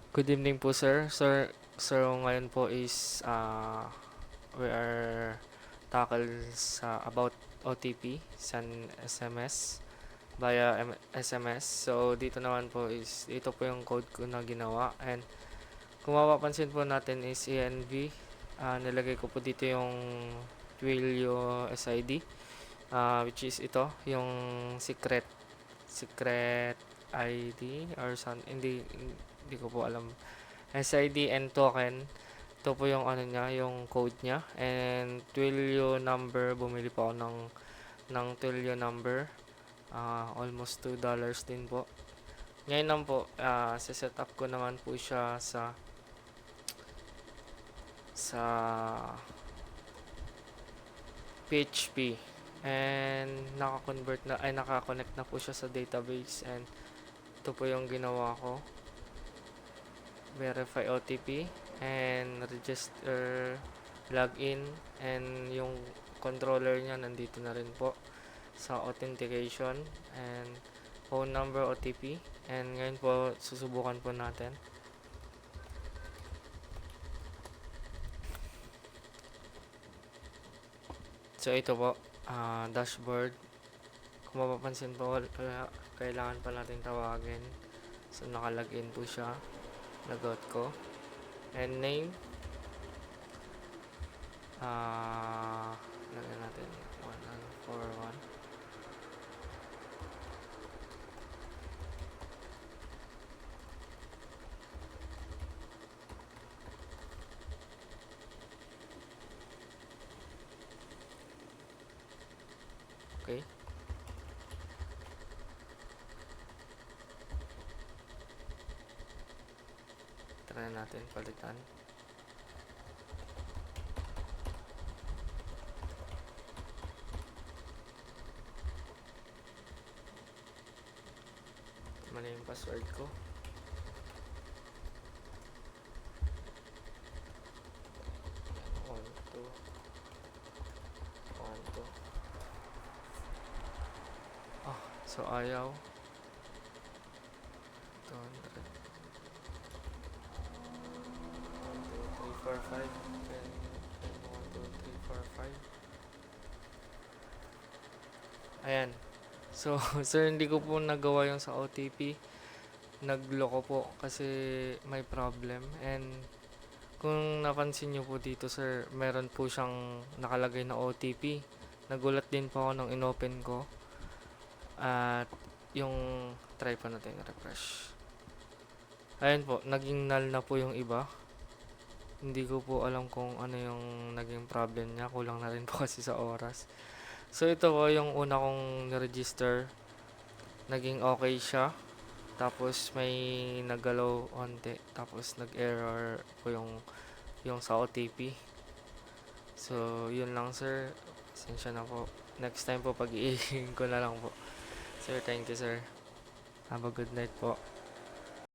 Good evening po, sir. Sir, ngayon po is we are tackle sa about OTP sa SMS via SMS. So dito naman po is ito po yung code ko na ginawa, and kung mapapansin po natin is ENV, nilagay ko po dito yung Twilio SID, which is ito yung secret ID or something, hindi ko po alam. SID and token. Ito po yung ano niya, yung code niya. And Twilio number, bumili po ako ng Twilio number. Almost $2 din po. Ngayon lang po, set up ko naman po siya sa PHP. And naka-connect na po siya sa database, and ito po yung ginawa ko. Verify OTP and register login, and yung controller niya nandito na rin po sa authentication and phone number OTP. And ngayon po susubukan po natin. So ito po, dashboard. Kung mapapansin po, kailangan pa natin tawagin. So nakalagin po siya, lagot ko, and name, lagyan natin 1141. Okay. Try natin palitan. Mali yung password ko. One, two. So ayaw. 200. 1, 2, 3, 4, 5. 1, 2, 3, 4, 5. Ayan. So, sir, hindi ko po nagawa yung sa OTP. Nagloko po kasi may problem. And kung napansin nyo po dito, sir, meron po siyang nakalagay na OTP. Nagulat din po ako nung inopen ko. At yung try pa natin refresh. Ayan po, naging null na po yung iba. Hindi ko po alam kung ano yung naging problem niya. Kulang na rin po kasi sa oras. So ito po yung una kong register. Naging okay siya. Tapos may naggalaw onte. Tapos nag-error po yung sa OTP. So yun lang, sir. Pasensya na po. Next time po pag-iingin ko na lang po. Sir, thank you, sir. Have a good night po.